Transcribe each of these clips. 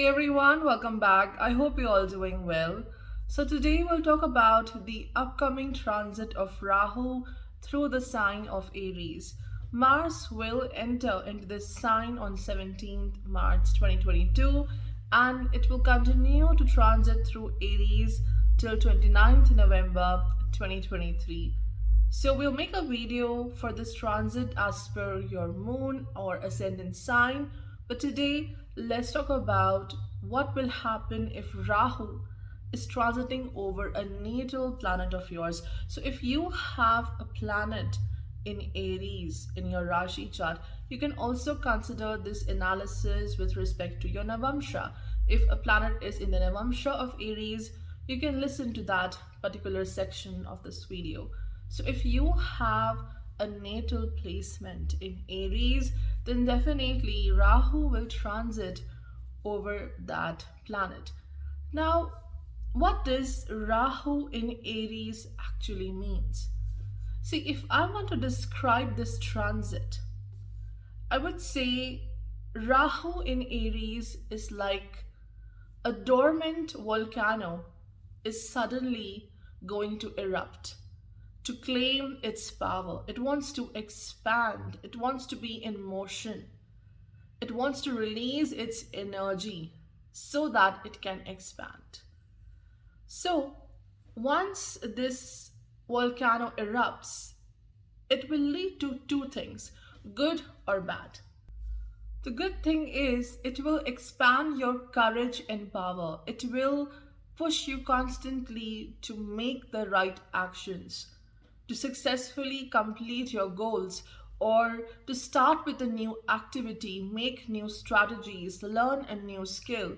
everyone, welcome back. I hope you're all doing well. So today we'll talk about the upcoming transit of Rahu through the sign of Aries. Mars will enter into this sign on 17th March 2022 and it will continue to transit through Aries till 29th November 2023. So we'll make a video for this transit as per your moon or ascendant sign. But today, let's talk about what will happen if Rahu is transiting over a natal planet of yours. So if you have a planet in Aries in your Rashi chart, you can also consider this analysis with respect to your Navamsha. If a planet is in the Navamsha of Aries, you can listen to that particular section of this video. So if you have a natal placement in Aries, then definitely Rahu will transit over that planet. Now, what does Rahu in Aries actually means? See, if I want to describe this transit, I would say Rahu in Aries is like a dormant volcano is suddenly going to erupt to claim its power. It wants to expand. It wants to be in motion. It wants to release its energy so that it can expand. So, once this volcano erupts, it will lead to two things, good or bad. The good thing is it will expand your courage and power. It will push you constantly to make the right actions, to successfully complete your goals, or to start with a new activity, make new strategies, learn a new skill.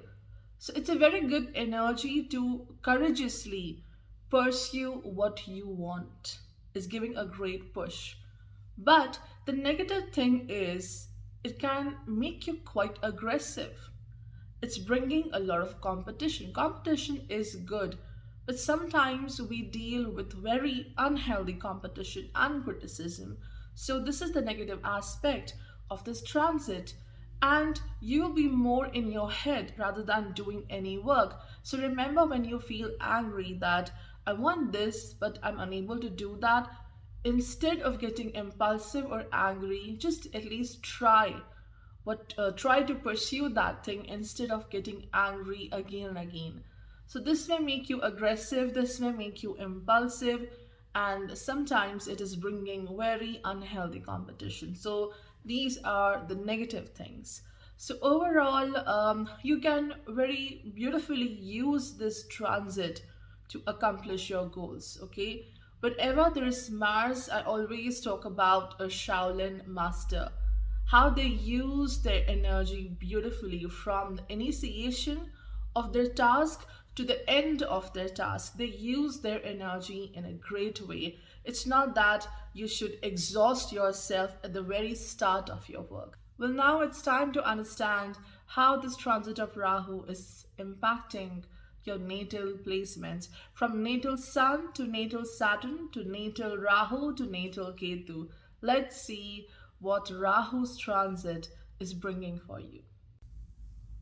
So it's a very good energy to courageously pursue what you want. It's giving a great push. But the negative thing is it can make you quite aggressive. It's bringing a lot of competition. Competition is good, but sometimes we deal with very unhealthy competition and criticism. So, this is the negative aspect of this transit, and you will be more in your head rather than doing any work. So, remember when you feel angry that I want this, but I'm unable to do that, instead of getting impulsive or angry, just at least try to pursue that thing instead of getting angry again and again. So this may make you aggressive, this may make you impulsive, and sometimes it is bringing very unhealthy competition. So these are the negative things. So overall, you can very beautifully use this transit to accomplish your goals. Okay, whenever there is Mars, I always talk about a Shaolin master, how they use their energy beautifully from the initiation of their task to the end of their task. They use their energy in a great way. It's not that you should exhaust yourself at the very start of your work. Well, now it's time to understand how this transit of Rahu is impacting your natal placements, from natal Sun to natal Saturn to natal Rahu to natal Ketu. Let's see what Rahu's transit is bringing for you.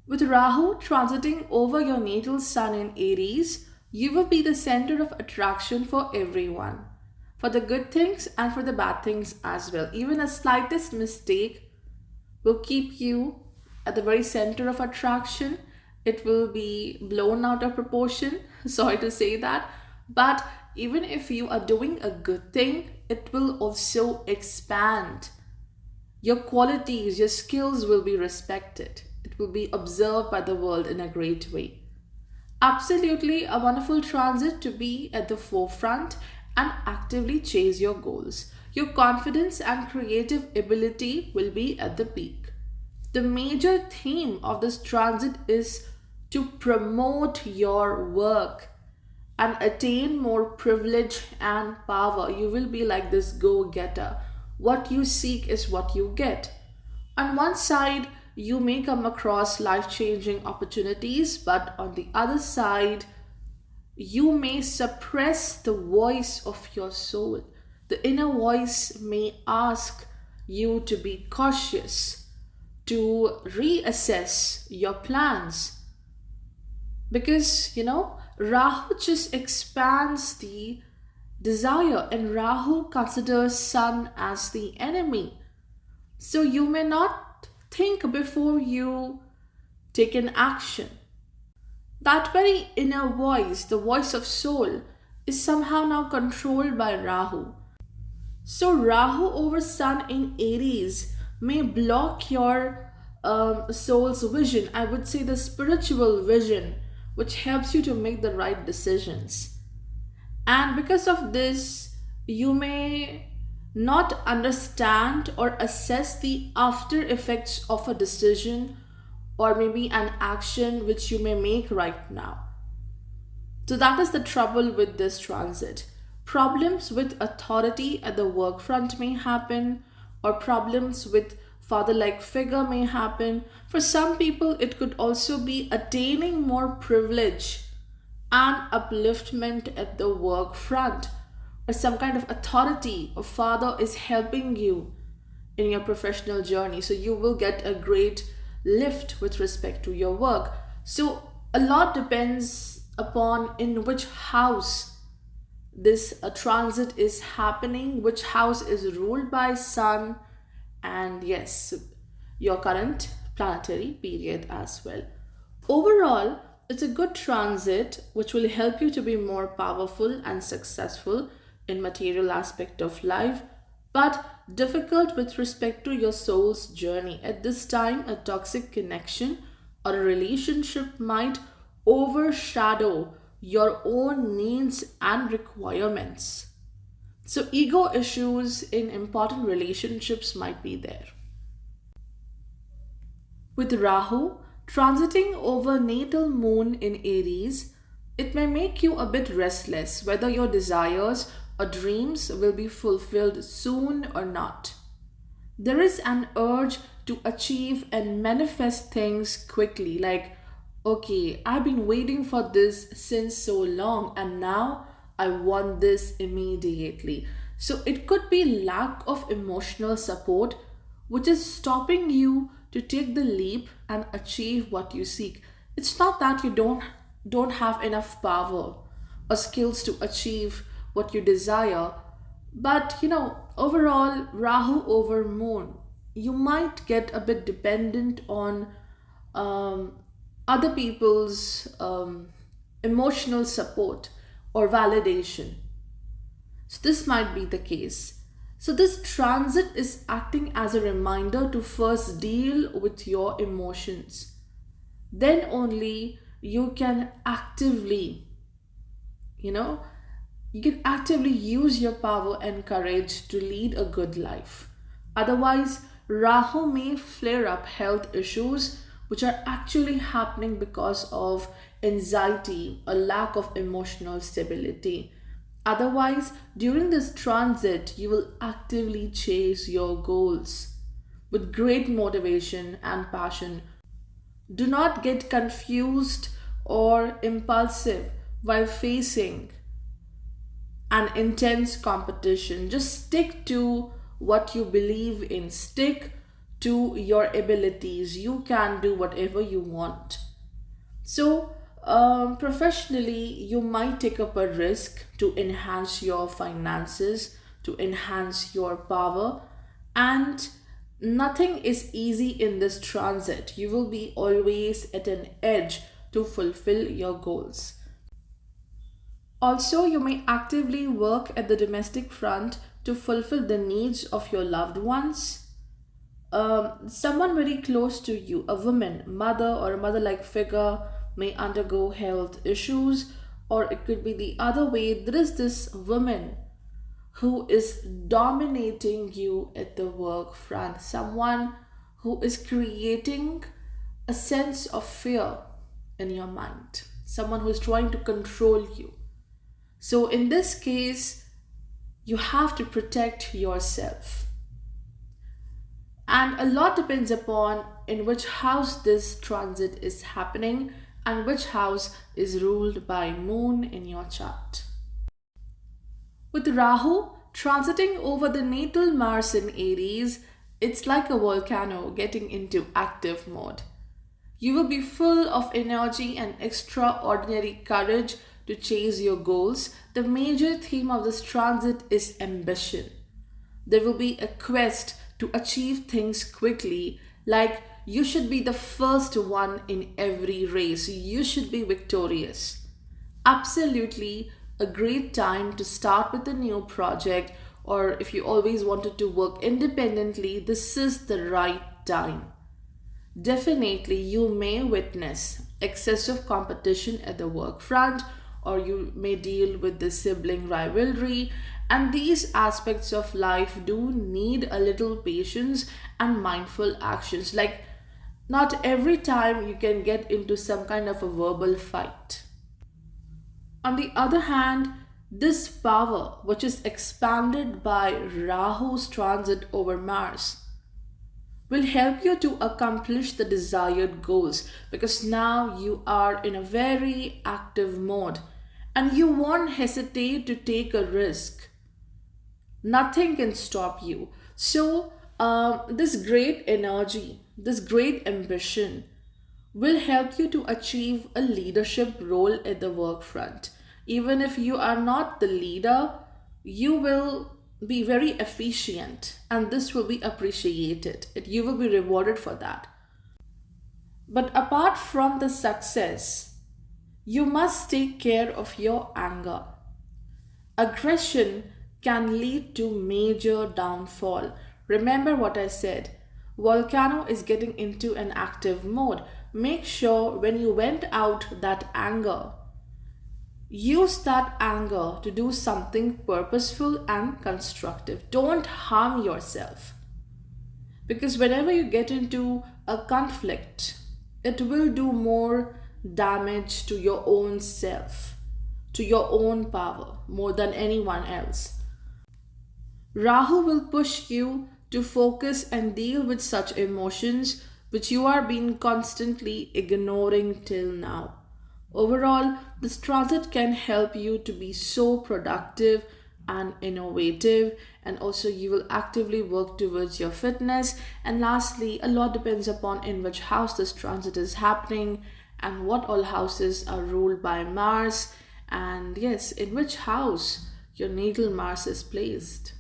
With Rahu transiting over your natal sun in Aries, you will be the center of attraction for everyone, for the good things and for the bad things as well. Even a slightest mistake will keep you at the very center of attraction. It will be blown out of proportion. Sorry to say that. But even if you are doing a good thing, it will also expand. Your qualities, your skills will be respected. It will be observed by the world in a great way. Absolutely a wonderful transit to be at the forefront and actively chase your goals. Your confidence and creative ability will be at the peak. The major theme of this transit is to promote your work and attain more privilege and power. You will be like this go getter. What you seek is what you get. On one side, you may come across life changing opportunities, but on the other side, you may suppress the voice of your soul. The inner voice may ask you to be cautious, to reassess your plans, Because Rahu just expands the desire, and Rahu considers Sun as the enemy. So you may not think before you take an action. That very inner voice, the voice of soul, is somehow now controlled by Rahu. So Rahu over Sun in Aries may block your soul's vision. I would say the spiritual vision, which helps you to make the right decisions. And because of this, you may not understand or assess the after effects of a decision or maybe an action which you may make right now. So that is the trouble with this transit. Problems with authority at the work front may happen, or problems with father like figure may happen. For some people, it could also be attaining more privilege and upliftment at the work front, or some kind of authority or father is helping you in your professional journey. So you will get a great lift with respect to your work. So a lot depends upon in which house this transit is happening, which house is ruled by Sun, and yes, your current planetary period as well. Overall, it's a good transit which will help you to be more powerful and successful in material aspect of life, but difficult with respect to your soul's journey. At this time, a toxic connection or a relationship might overshadow your own needs and requirements. So, ego issues in important relationships might be there. With Rahu transiting over natal moon in Aries, it may make you a bit restless whether your desires or dreams will be fulfilled soon or not. There is an urge to achieve and manifest things quickly, like, okay, I've been waiting for this since so long and now I want this immediately. So it could be lack of emotional support which is stopping you to take the leap and achieve what you seek. It's not that you don't have enough power or skills to achieve what you desire, but overall, Rahu over Moon, you might get a bit dependent on um, other people's emotional support or validation. So, this might be the case. So, this transit is acting as a reminder to first deal with your emotions. Then only you can actively, you know, you can actively use your power and courage to lead a good life. Otherwise, Rahu may flare up health issues which are actually happening because of anxiety or lack of emotional stability. Otherwise, during this transit, you will actively chase your goals with great motivation and passion. Do not get confused or impulsive while facing an intense competition. Just stick to what you believe in, stick to your abilities. You can do whatever you want. So, professionally, you might take up a risk to enhance your finances, to enhance your power, and nothing is easy in this transit. You will be always at an edge to fulfill your goals. Also, you may actively work at the domestic front to fulfill the needs of your loved ones. Someone very close to you, a woman, mother, or a mother like figure, may undergo health issues, or it could be the other way. There is this woman who is dominating you at the work front, someone who is creating a sense of fear in your mind, someone who is trying to control you. So, in this case, you have to protect yourself. And a lot depends upon in which house this transit is happening and which house is ruled by moon in your chart. With Rahu transiting over the natal Mars in Aries, it's like a volcano getting into active mode. You will be full of energy and extraordinary courage to chase your goals. The major theme of this transit is ambition. There will be a quest to achieve things quickly, like you should be the first one in every race, you should be victorious. Absolutely a great time to start with a new project, or if you always wanted to work independently, this is the right time. Definitely, you may witness excessive competition at the work front, or you may deal with the sibling rivalry. And these aspects of life do need a little patience and mindful actions. Like, not every time you can get into some kind of a verbal fight. On the other hand, this power, which is expanded by Rahu's transit over Mars, will help you to accomplish the desired goals because now you are in a very active mode and you won't hesitate to take a risk. Nothing can stop you. So, this great energy, this great ambition will help you to achieve a leadership role at the work front. Even if you are not the leader, you will be very efficient and this will be appreciated. You will be rewarded for that. But apart from the success, you must take care of your anger. Aggression can lead to major downfall. Remember what I said. Volcano is getting into an active mode. Make sure when you vent out that anger, use that anger to do something purposeful and constructive. Don't harm yourself. Because whenever you get into a conflict, it will do more damage to your own self, to your own power, more than anyone else. Rahu will push you to focus and deal with such emotions which you are being constantly ignoring till now. Overall, this transit can help you to be so productive and innovative, and also you will actively work towards your fitness. And lastly, a lot depends upon in which house this transit is happening and what all houses are ruled by Mars, and yes, in which house your natal Mars is placed.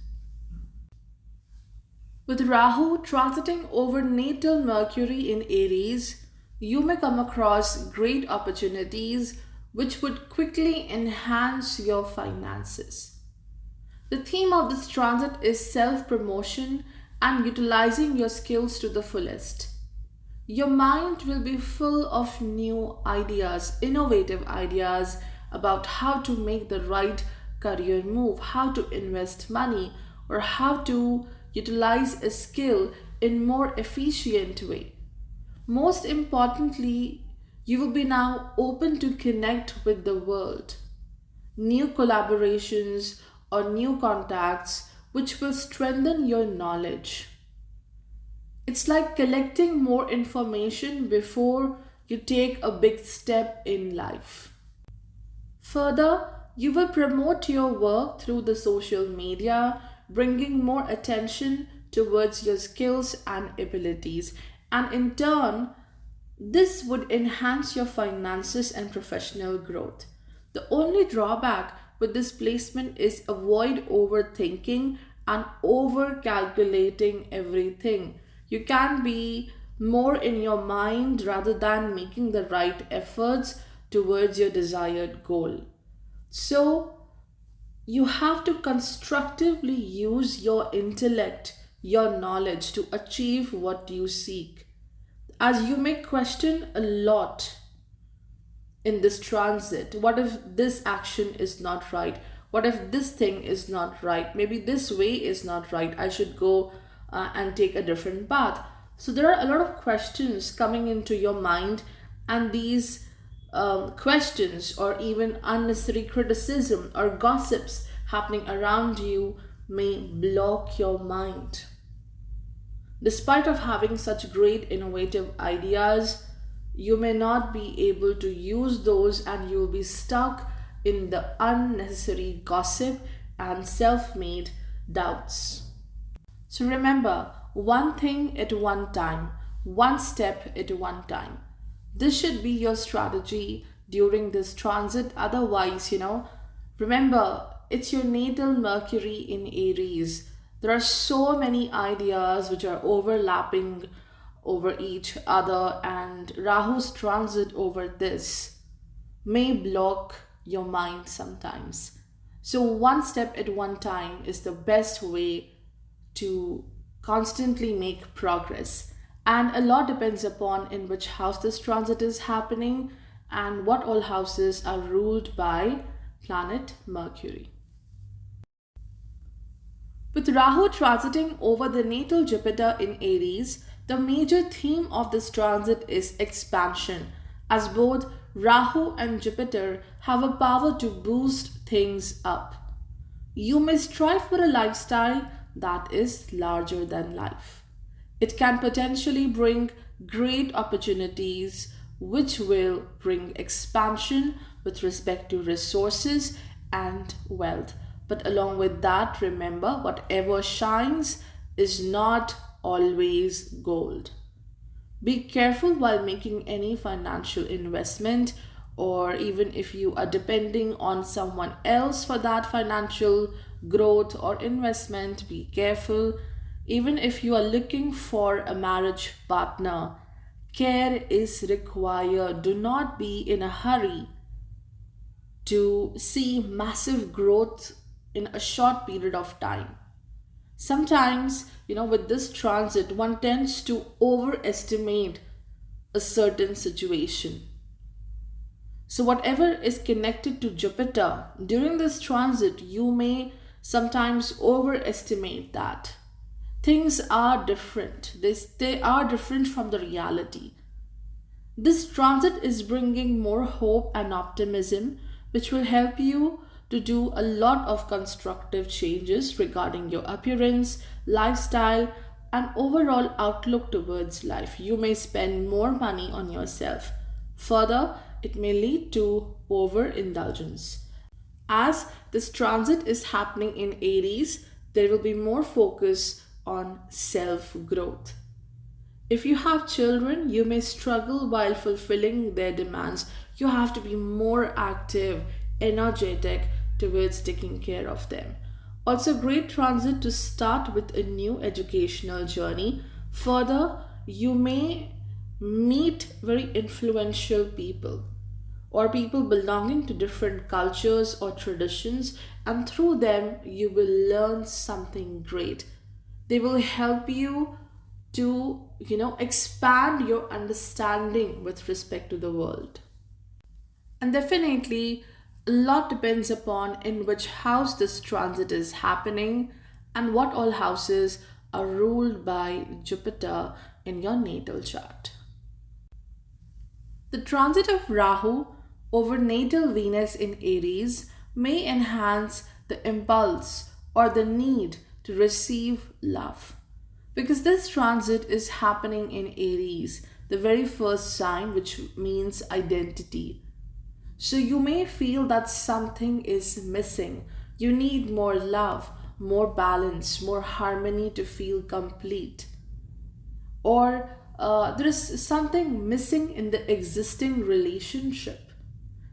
With Rahu transiting over natal Mercury in Aries, you may come across great opportunities which would quickly enhance your finances. The theme of this transit is self promotion and utilizing your skills to the fullest. Your mind will be full of new ideas, innovative ideas about how to make the right career move, how to invest money, or how to utilize a skill in more efficient way. Most importantly, you will be now open to connect with the world. New collaborations or new contacts which will strengthen your knowledge. It's like collecting more information before you take a big step in life. Further, you will promote your work through the social media, bringing more attention towards your skills and abilities. And in turn, this would enhance your finances and professional growth. The only drawback with this placement is avoid overthinking and over calculating everything. You can be more in your mind rather than making the right efforts towards your desired goal. So, you have to constructively use your intellect, your knowledge to achieve what you seek. As you may question a lot in this transit, what if this action is not right? What if this thing is not right? Maybe this way is not right. I should go and take a different path. So, there are a lot of questions coming into your mind, and these questions or even unnecessary criticism or gossips happening around you may block your mind. Despite of having such great innovative ideas, you may not be able to use those and you will be stuck in the unnecessary gossip and self-made doubts. So remember, one thing at one time, one step at one time. This should be your strategy during this transit. Otherwise, remember, it's your natal Mercury in Aries. There are so many ideas which are overlapping over each other, and Rahu's transit over this may block your mind sometimes. So, one step at one time is the best way to constantly make progress. And a lot depends upon in which house this transit is happening and what all houses are ruled by planet Mercury. With Rahu transiting over the natal Jupiter in Aries, the major theme of this transit is expansion, as both Rahu and Jupiter have a power to boost things up. You may strive for a lifestyle that is larger than life. It can potentially bring great opportunities, which will bring expansion with respect to resources and wealth. But along with that, remember, whatever shines is not always gold. Be careful while making any financial investment, or even if you are depending on someone else for that financial growth or investment, be careful. Even if you are looking for a marriage partner, care is required. Do not be in a hurry to see massive growth in a short period of time. Sometimes, with this transit, one tends to overestimate a certain situation. So, whatever is connected to Jupiter during this transit, you may sometimes overestimate that. Things are different, they are different from the reality. This transit is bringing more hope and optimism, which will help you to do a lot of constructive changes regarding your appearance, lifestyle, and overall outlook towards life. You may spend more money on yourself. Further, it may lead to overindulgence. As this transit is happening in Aries, there will be more focus on self growth. If you have children, you may struggle while fulfilling their demands. You have to be more active, energetic towards taking care of them. Also, great transit to start with a new educational journey. Further, you may meet very influential people or people belonging to different cultures or traditions, and through them, you will learn something great. They will help you to expand your understanding with respect to the world. And definitely, a lot depends upon in which house this transit is happening and what all houses are ruled by Jupiter in your natal chart. The transit of Rahu over natal Venus in Aries may enhance the impulse or the need to receive love. Because this transit is happening in Aries, the very first sign, which means identity. So you may feel that something is missing. You need more love, more balance, more harmony to feel complete. Or there is something missing in the existing relationship.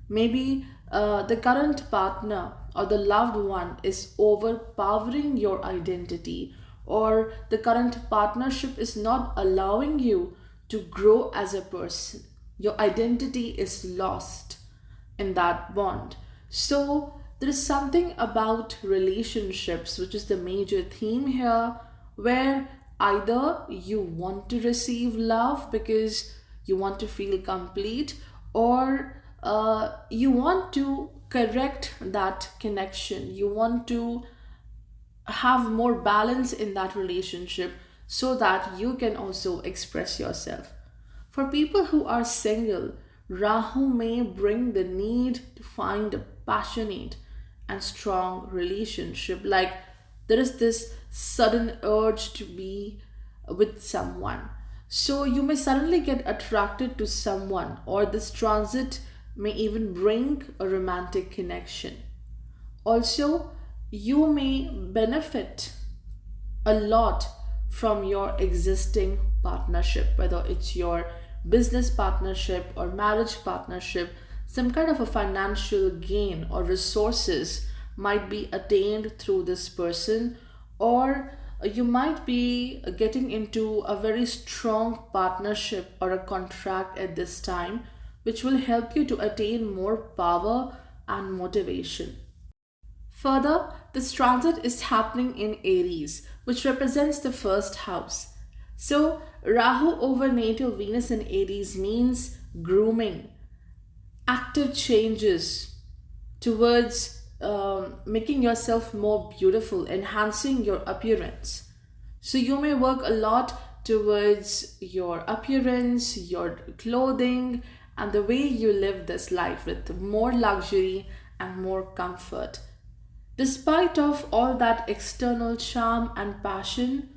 Maybe the current partner or the loved one is overpowering your identity, or the current partnership is not allowing you to grow as a person. Your identity is lost in that bond. So, there is something about relationships, which is the major theme here, where either you want to receive love because you want to feel complete, or you want to correct that connection. You want to have more balance in that relationship so that you can also express yourself. For people who are single, Rahu may bring the need to find a passionate and strong relationship. Like there is this sudden urge to be with someone. So you may suddenly get attracted to someone, or this transit may even bring a romantic connection. Also, you may benefit a lot from your existing partnership, whether it's your business partnership or marriage partnership, some kind of a financial gain or resources might be attained through this person, or you might be getting into a very strong partnership or a contract at this time, which will help you to attain more power and motivation. Further, this transit is happening in Aries, which represents the first house. So, Rahu over natal Venus in Aries means grooming, active changes towards making yourself more beautiful, enhancing your appearance. So, you may work a lot towards your appearance, your clothing, and the way you live this life with more luxury and more comfort. Despite of all that external charm and passion,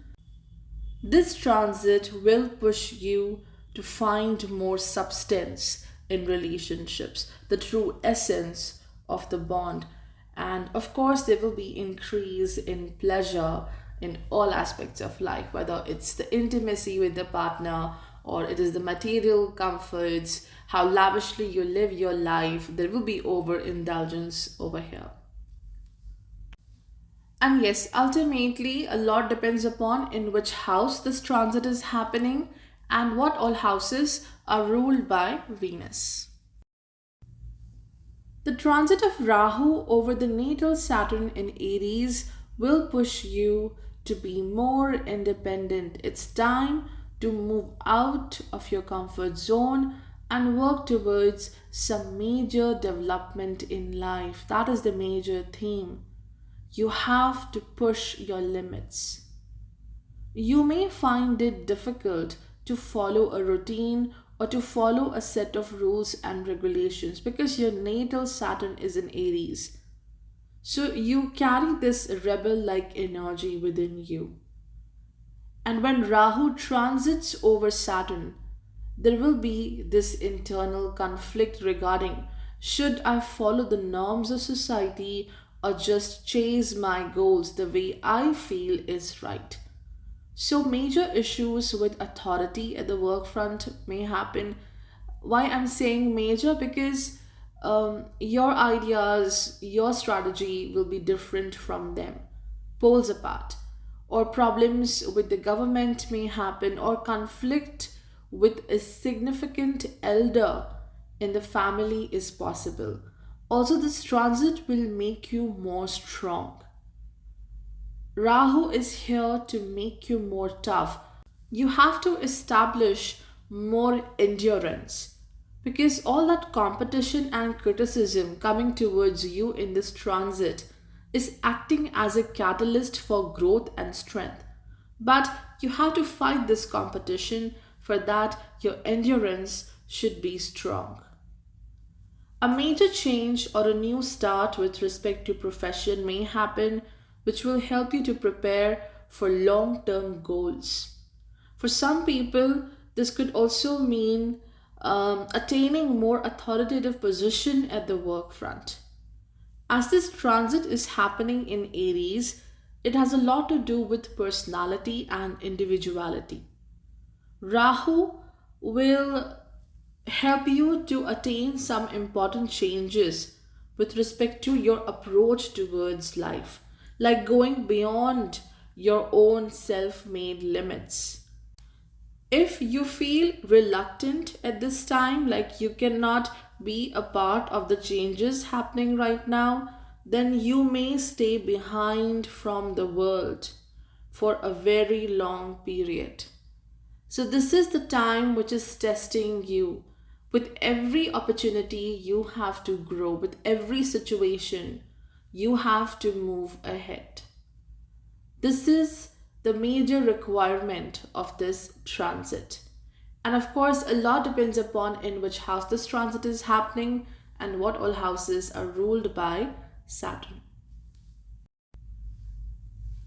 this transit will push you to find more substance in relationships, the true essence of the bond. And of course, there will be increase in pleasure in all aspects of life, whether it's the intimacy with the partner or it is the material comforts, how lavishly you live your life. There will be overindulgence over here. And yes, ultimately, a lot depends upon in which house this transit is happening and what all houses are ruled by Venus. The transit of Rahu over the natal Saturn in Aries will push you to be more independent. It's time to move out of your comfort zone and work towards some major development in life. That is the major theme. You have to push your limits. You may find it difficult to follow a routine or to follow a set of rules and regulations because your natal Saturn is in Aries. So you carry this rebel like energy within you. And when Rahu transits over Saturn, there will be this internal conflict regarding should I follow the norms of society or just chase my goals the way I feel is right. So, major issues with authority at the work front may happen. Why I'm saying major? Because your ideas, your strategy will be different from them, poles apart. Or problems with the government may happen, or conflict with a significant elder in the family is possible. Also, this transit will make you more strong. Rahu is here to make you more tough. You have to establish more endurance because all that competition and criticism coming towards you in this transit is acting as a catalyst for growth and strength. But you have to fight this competition. For that, your endurance should be strong. A major change or a new start with respect to profession may happen, which will help you to prepare for long term goals. For some people, this could also mean attaining more authoritative position at the work front. As this transit is happening in Aries, it has a lot to do with personality and individuality. Rahu will help you to attain some important changes with respect to your approach towards life, like going beyond your own self made limits. If you feel reluctant at this time, like you cannot be a part of the changes happening right now, then you may stay behind from the world for a very long period. So, this is the time which is testing you. With every opportunity, you have to grow. With every situation, you have to move ahead. This is the major requirement of this transit. And of course, a lot depends upon in which house this transit is happening and what all houses are ruled by Saturn.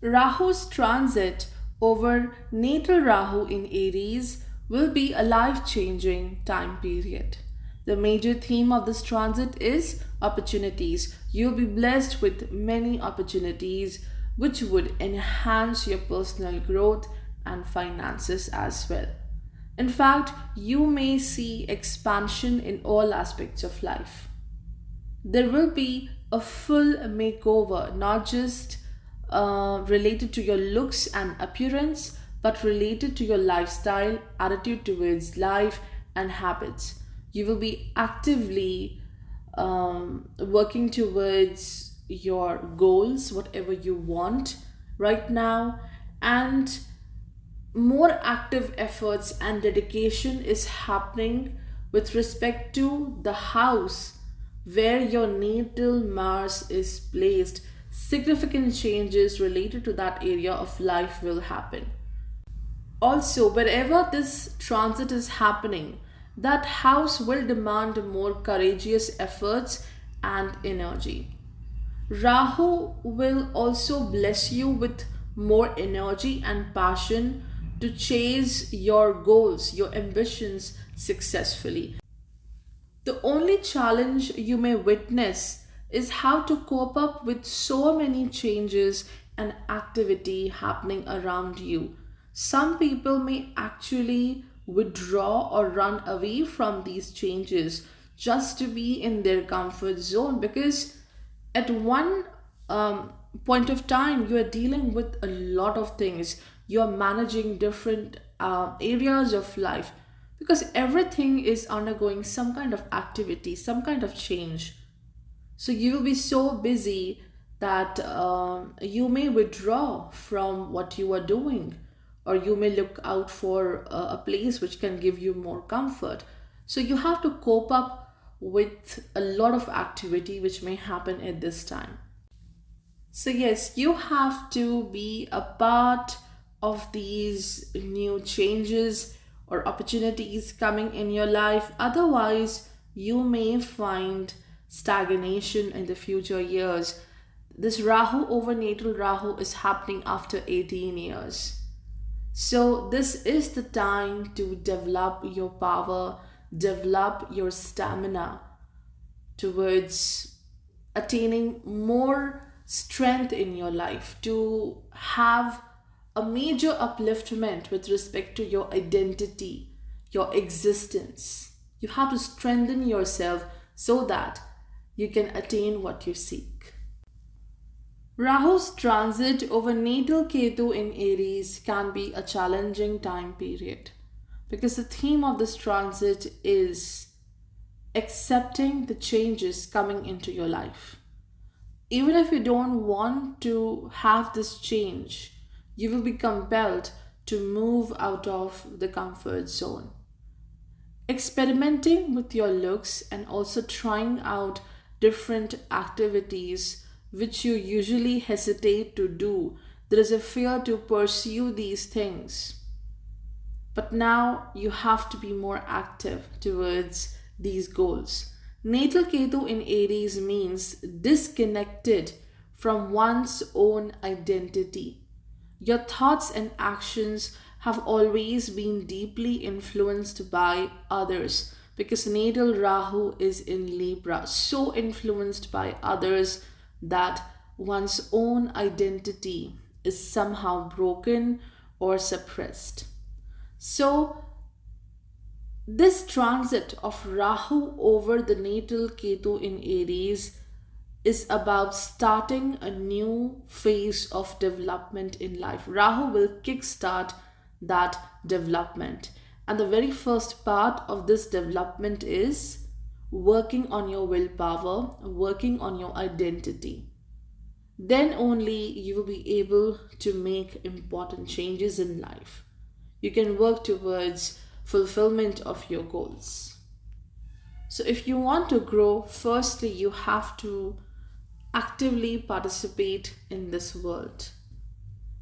Rahu's transit over natal Rahu in Aries will be a life changing time period. The major theme of this transit is opportunities. You'll be blessed with many opportunities which would enhance your personal growth and finances as well. In fact, you may see expansion in all aspects of life. There will be a full makeover, not just related to your looks and appearance, but related to your lifestyle, attitude towards life, and habits. You will be actively working towards your goals, whatever you want right now, and more active efforts and dedication is happening with respect to the house where your natal Mars is placed. Significant changes related to that area of life will happen. Also, wherever this transit is happening, that house will demand more courageous efforts and energy. Rahu will also bless you with more energy and passion to chase your goals, your ambitions successfully. The only challenge you may witness is how to cope up with so many changes and activity happening around you. Some people may actually withdraw or run away from these changes just to be in their comfort zone, because at one point of time you are dealing with a lot of things, you're managing different areas of life, because everything is undergoing some kind of activity, some kind of change. So you will be so busy that you may withdraw from what you are doing, or you may look out for a place which can give you more comfort. So you have to cope up with a lot of activity which may happen at this time. So, yes, you have to be a part of these new changes or opportunities coming in your life. Otherwise, you may find stagnation in the future years. This Rahu over natal Rahu is happening after 18 years. So, this is the time to develop your power, develop your stamina towards attaining more strength in your life, to have a major upliftment with respect to your identity, your existence. You have to strengthen yourself so that you can attain what you seek. Rahu's transit over natal Ketu in Aries can be a challenging time period, because the theme of this transit is accepting the changes coming into your life. Even if you don't want to have this change, you will be compelled to move out of the comfort zone. Experimenting with your looks and also trying out different activities which you usually hesitate to do. There is a fear to pursue these things. But now you have to be more active towards these goals. Natal Ketu in Aries means disconnected from one's own identity. Your thoughts and actions have always been deeply influenced by others, because natal Rahu is in Libra, so influenced by others that one's own identity is somehow broken or suppressed. So, this transit of Rahu over the natal Ketu in Aries is about starting a new phase of development in life. Rahu will kickstart that development. And the very first part of this development is working on your willpower, working on your identity. Then only you will be able to make important changes in life. You can work towards fulfillment of your goals. So, if you want to grow, firstly, you have to actively participate in this world.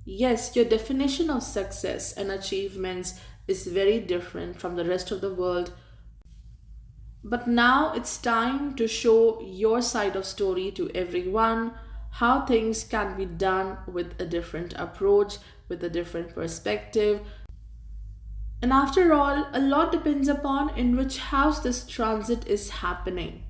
Yes, your definition of success and achievements is very different from the rest of the world, but now it's time to show your side of story to everyone, how things can be done with a different approach, with a different perspective. And after all, a lot depends upon in which house this transit is happening.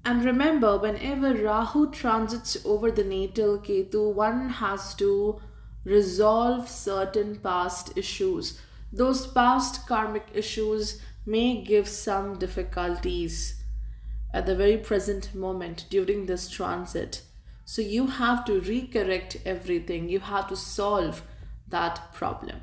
And remember, whenever Rahu transits over the natal Ketu, one has to resolve certain past issues. Those past karmic issues may give some difficulties at the very present moment during this transit. So you have to recorrect everything, you have to solve that problem.